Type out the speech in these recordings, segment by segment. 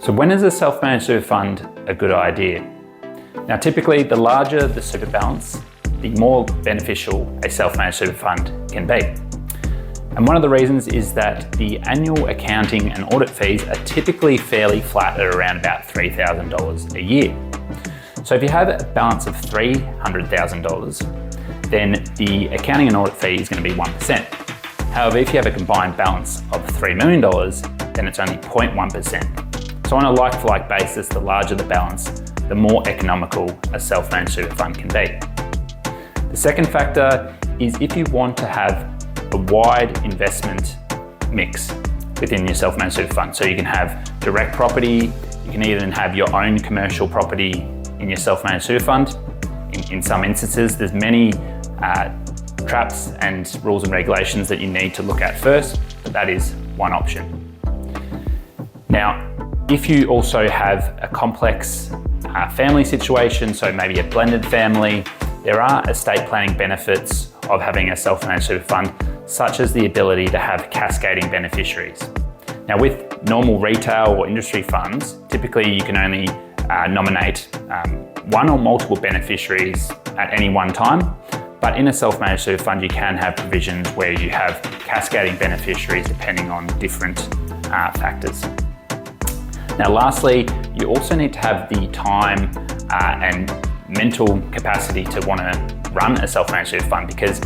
So when is a self-managed super fund a good idea? Now typically the larger the super balance, the more beneficial a self-managed super fund can be. And one of the reasons is that the annual accounting and audit fees are typically fairly flat at around about $3,000 a year. So if you have a balance of $300,000, then the accounting and audit fee is going to be 1%. However, if you have a combined balance of $3 million, then it's only 0.1%. So on a like-for-like basis, the larger the balance, the more economical a self-managed super fund can be. The second factor is if you want to have a wide investment mix within your self-managed super fund. So you can have direct property, you can even have your own commercial property in your self-managed super fund. In some instances, there's many traps and rules and regulations that you need to look at first, but that is one option. Now, if you also have a complex family situation, so maybe a blended family, there are estate planning benefits of having a self-managed super fund, such as the ability to have cascading beneficiaries. Now with normal retail or industry funds, typically you can only nominate one or multiple beneficiaries at any one time, but in a self-managed super fund you can have provisions where you have cascading beneficiaries depending on different factors. Now lastly, you also need to have the time and mental capacity to want to run a self-managed super fund, because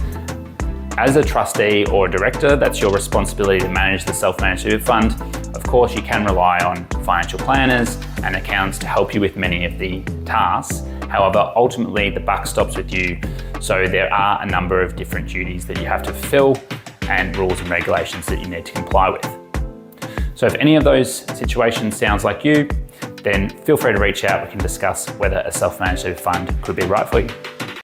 as a trustee or a director, that's your responsibility to manage the self-managed super fund. Of course, you can rely on financial planners and accountants to help you with many of the tasks. However, ultimately the buck stops with you. So there are a number of different duties that you have to fulfill and rules and regulations that you need to comply with. So if any of those situations sounds like you, then feel free to reach out. We can discuss whether a self-managed super fund could be right for you.